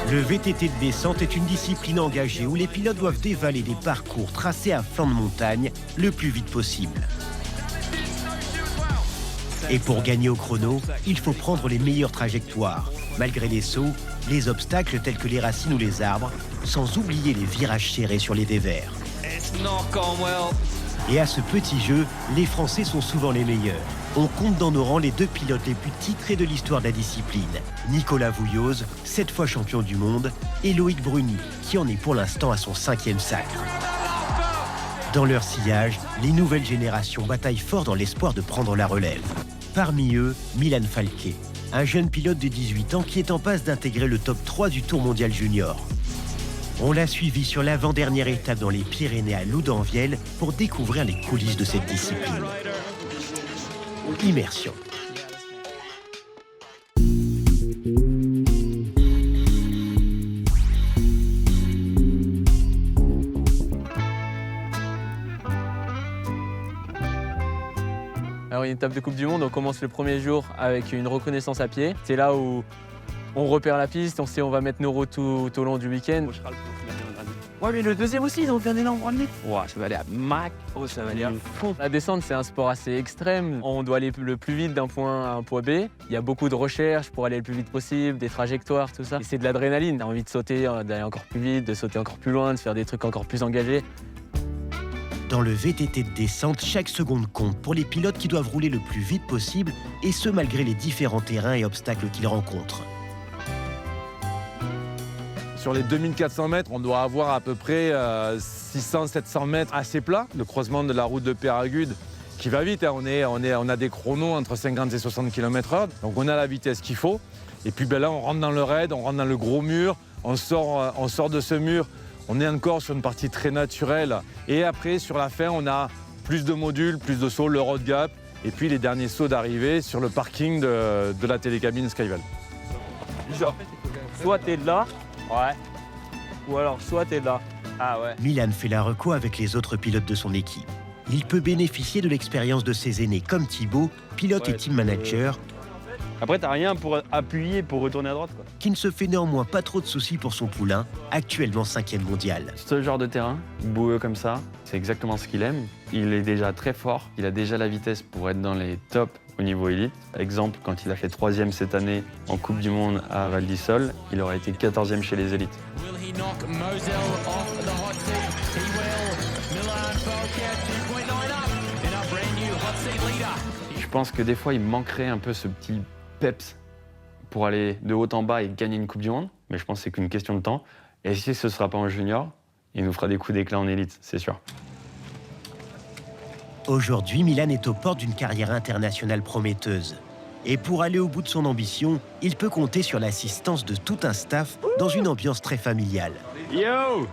Le VTT de descente est une discipline engagée où les pilotes doivent dévaler des parcours tracés à flanc de montagne le plus vite possible. Et pour gagner au chrono, il faut prendre les meilleures trajectoires, malgré les sauts, les obstacles tels que les racines ou les arbres, sans oublier les virages serrés sur les dévers. Et à ce petit jeu, les Français sont souvent les meilleurs. On compte dans nos rangs les deux pilotes les plus titrés de l'histoire de la discipline. Nicolas Vouilloz, 7 fois champion du monde, et Loïc Bruni, qui en est pour l'instant à son 5e sacre. Dans leur sillage, les nouvelles générations bataillent fort dans l'espoir de prendre la relève. Parmi eux, Milan Falquet, un jeune pilote de 18 ans qui est en passe d'intégrer le top 3 du Tour mondial junior. On l'a suivi sur l'avant-dernière étape dans les Pyrénées à Loudanvielle pour découvrir les coulisses de cette discipline. Immersion. Alors une étape de Coupe du Monde, on commence le premier jour avec une reconnaissance à pied. C'est là où on repère la piste, on sait où on va mettre nos routes tout au long du week-end. Ouais, mais le deuxième aussi, ils ont fait un énorme relevé. Ouais, ça va aller à max. Oh, ça va aller à fond. La descente, c'est un sport assez extrême. On doit aller le plus vite d'un point A à un point B. Il y a beaucoup de recherches pour aller le plus vite possible, des trajectoires, tout ça. Et c'est de l'adrénaline. On a envie de sauter, d'aller encore plus vite, de sauter encore plus loin, de faire des trucs encore plus engagés. Dans le VTT de descente, chaque seconde compte pour les pilotes qui doivent rouler le plus vite possible, et ce malgré les différents terrains et obstacles qu'ils rencontrent. Sur les 2400 mètres, on doit avoir à peu près 600-700 mètres assez plats. Le croisement de la route de Péragude qui va vite, hein. On a des chronos entre 50 et 60 km/h, donc on a la vitesse qu'il faut. Et puis là, on rentre dans le raid, on rentre dans le gros mur, on sort de ce mur. On est encore sur une partie très naturelle. Et après, sur la fin, on a plus de modules, plus de sauts, le road gap, et puis les derniers sauts d'arrivée sur le parking de la télécabine Skyval. Soit t'es là, ouais, ou alors soit t'es là. Ah ouais. Milan fait la reco avec les autres pilotes de son équipe. Il peut bénéficier de l'expérience de ses aînés comme Thibaut, pilote et team manager, Après, t'as rien pour appuyer pour retourner à droite, quoi. qui ne se fait néanmoins pas trop de soucis pour son poulain, actuellement 5e mondial. Ce genre de terrain, boueux comme ça, c'est exactement ce qu'il aime. Il est déjà très fort, il a déjà la vitesse pour être dans les tops au niveau élite. Exemple, quand il a fait 3e cette année en Coupe du Monde à Val d'Isole, il aurait été 14e chez les élites. Je pense que des fois, il manquerait un peu ce petit peps pour aller de haut en bas et gagner une Coupe du Monde. Mais je pense que c'est qu'une question de temps. Et si ce ne sera pas en junior, il nous fera des coups d'éclat en élite, c'est sûr. Aujourd'hui, Milan est aux portes d'une carrière internationale prometteuse. Et pour aller au bout de son ambition, il peut compter sur l'assistance de tout un staff dans une ambiance très familiale. Yo!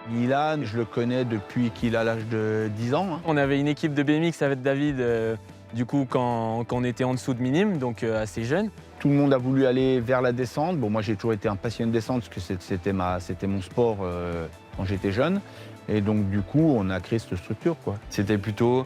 Milan, je le connais depuis qu'il a l'âge de 10 ans. Hein. On avait une équipe de BMX avec David, du coup, quand on était en dessous de minime, donc assez jeune. Tout le monde a voulu aller vers la descente. Bon, moi, j'ai toujours été un passionné de descente parce que c'était mon sport quand j'étais jeune. Et donc, du coup, on a créé cette structure, quoi. C'était plutôt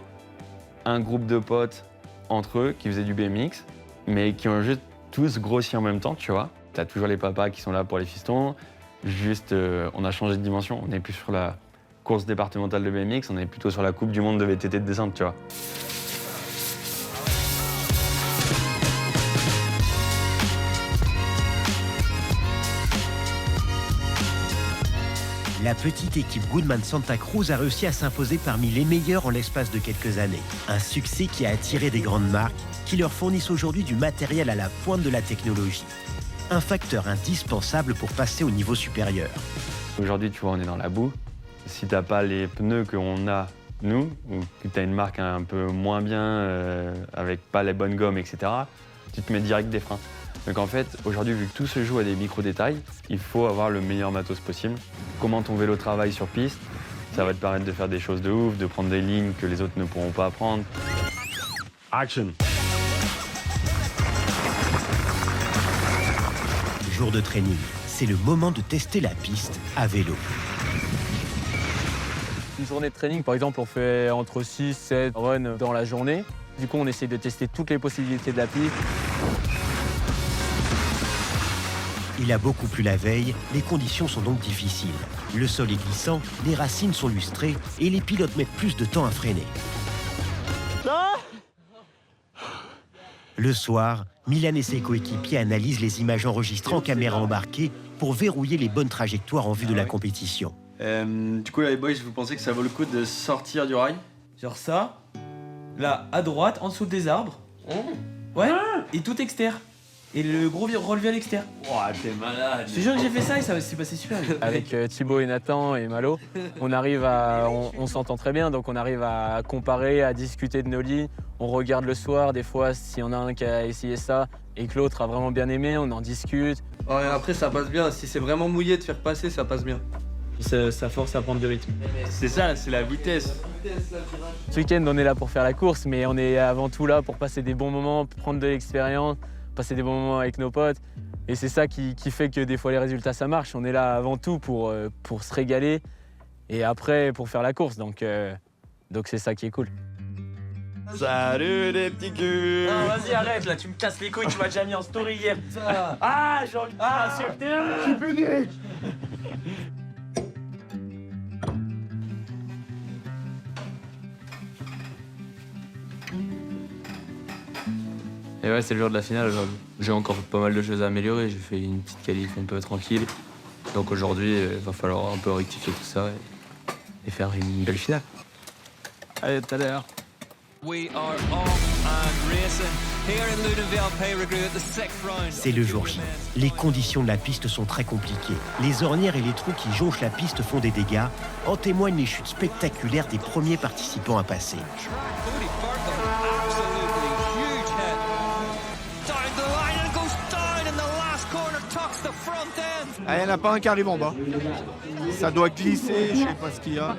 un groupe de potes entre eux qui faisaient du BMX, mais qui ont juste tous grossi en même temps, tu vois. T'as toujours les papas qui sont là pour les fistons. Juste, on a changé de dimension. On n'est plus sur la course départementale de BMX, on est plutôt sur la Coupe du Monde de VTT de descente, tu vois. La petite équipe Goodman Santa Cruz a réussi à s'imposer parmi les meilleurs en l'espace de quelques années. Un succès qui a attiré des grandes marques qui leur fournissent aujourd'hui du matériel à la pointe de la technologie. Un facteur indispensable pour passer au niveau supérieur. Aujourd'hui, tu vois, on est dans la boue. Si t'as pas les pneus qu'on a, nous, ou que t'as une marque un peu moins bien, avec pas les bonnes gommes, etc., tu te mets direct des freins. Donc en fait, aujourd'hui, vu que tout se joue à des micro-détails, il faut avoir le meilleur matos possible. Comment ton vélo travaille sur piste, ça va te permettre de faire des choses de ouf, de prendre des lignes que les autres ne pourront pas prendre. Action! Jour de training, c'est le moment de tester la piste à vélo. Une journée de training, par exemple, on fait entre 6 et 7 runs dans la journée. Du coup, on essaie de tester toutes les possibilités de la piste. Il a beaucoup plu la veille, les conditions sont donc difficiles. Le sol est glissant, les racines sont lustrées et les pilotes mettent plus de temps à freiner. Le soir, Milan et ses coéquipiers analysent les images enregistrées en caméra embarquée pour verrouiller les bonnes trajectoires en vue de la compétition. Du coup, là, les boys, vous pensez que ça vaut le coup de sortir du rail? Genre ça, là, à droite, en dessous des arbres. Ouais, et tout externe. Et le gros relevé à l'extérieur. Ouah, t'es malade. Je te jure que j'ai fait ça et ça s'est passé super bien. Avec Thibaut et Nathan et Malo, on s'entend très bien, donc on arrive à comparer, à discuter de nos lignes. On regarde le soir, des fois, s'il y en a un qui a essayé ça et que l'autre a vraiment bien aimé, on en discute. Ouais, après, ça passe bien. Si c'est vraiment mouillé de faire passer, ça passe bien. Ça force à prendre du rythme. C'est ça, c'est la vitesse. Ce week-end, on est là pour faire la course, mais on est avant tout là pour passer des bons moments, prendre de l'expérience, passer des bons moments avec nos potes. Et c'est ça qui fait que des fois les résultats, ça marche. On est là avant tout pour se régaler et après pour faire la course. Donc c'est ça qui est cool. Salut les petits culs. Ah, vas-y, arrête là, tu me casses les couilles, tu m'as déjà mis en story hier. Ah, j'ai envie de sur le terrain. Je suis plus direct. Et ouais, c'est le jour de la finale aujourd'hui. J'ai encore pas mal de choses à améliorer. J'ai fait une petite qualif un peu tranquille. Donc aujourd'hui, il va falloir un peu rectifier tout ça et faire une belle finale. Allez, tout à l'heure. C'est le jour J. Les conditions de la piste sont très compliquées. Les ornières et les trous qui jonchent la piste font des dégâts. En témoignent les chutes spectaculaires des premiers participants à passer. Ah, il n'y en a pas un qui arrive en bas. Ça doit glisser, je sais pas ce qu'il y a.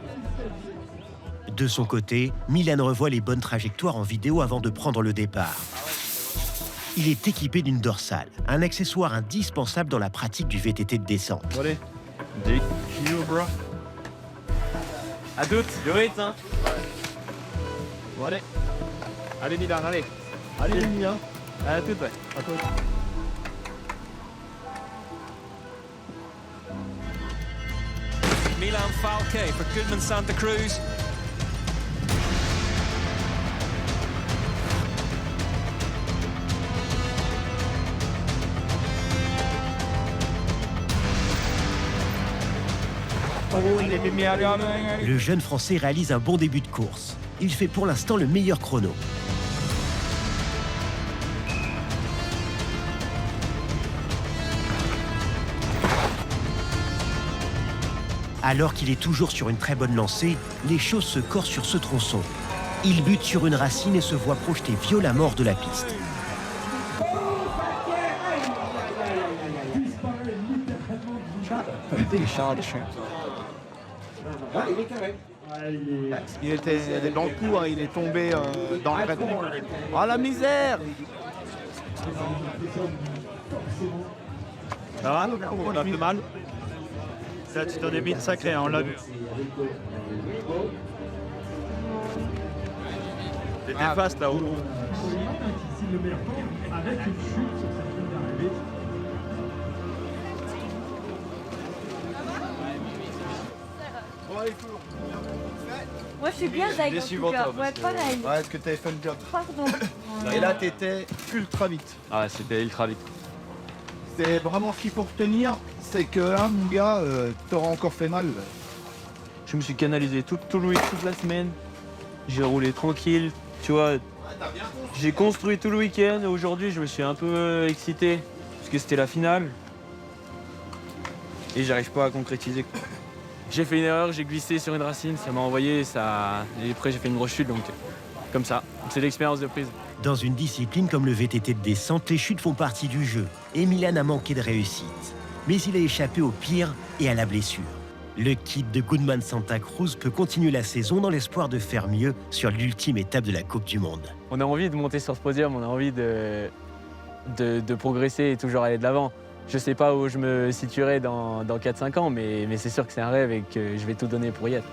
De son côté, Milan revoit les bonnes trajectoires en vidéo avant de prendre le départ. Il est équipé d'une dorsale, un accessoire indispensable dans la pratique du VTT de descente. Allez. bro. À toutes, du rythme, hein. Bon, allez. Allez, Milan, allez. Allez, Milan. À toutes, ouais. À toi. Milan Falke for Goodman Santa Cruz. Le jeune Français réalise un bon début de course. Il fait pour l'instant le meilleur chrono. Alors qu'il est toujours sur une très bonne lancée, les choses se corsent sur ce tronçon. Il bute sur une racine et se voit projeter violemment hors de la piste. Il était dans le coup, hein, il est tombé dans le traitement. Oh la misère! Ça va? On a fait mal. Là, tu t'en es mis de sacré, hein, on l'a vu. T'étais fast là-haut. Moi je suis bien Zach en tout cas. Ouais, pareil. Ouais, est-ce que t'avais fait le job? Pardon. Et là, t'étais ultra vite. Ah, c'était ultra vite. C'est vraiment ce qu'il faut retenir, c'est que là, mon gars, t'auras encore fait mal. Je me suis canalisé tout le week, toute la semaine. J'ai roulé tranquille, tu vois. J'ai construit tout le week-end. Aujourd'hui, je me suis un peu excité parce que c'était la finale. Et j'arrive pas à concrétiser. J'ai fait une erreur, j'ai glissé sur une racine, ça m'a envoyé, et après j'ai fait une grosse chute, donc comme ça, c'est l'expérience de prise. Dans une discipline comme le VTT de descente, les chutes font partie du jeu. Et Milan a manqué de réussite. Mais il a échappé au pire et à la blessure. Le kit de Goodman Santa Cruz peut continuer la saison dans l'espoir de faire mieux sur l'ultime étape de la Coupe du Monde. On a envie de monter sur ce podium, on a envie de progresser et toujours aller de l'avant. Je sais pas où je me situerai dans 4-5 ans, mais c'est sûr que c'est un rêve et que je vais tout donner pour y être.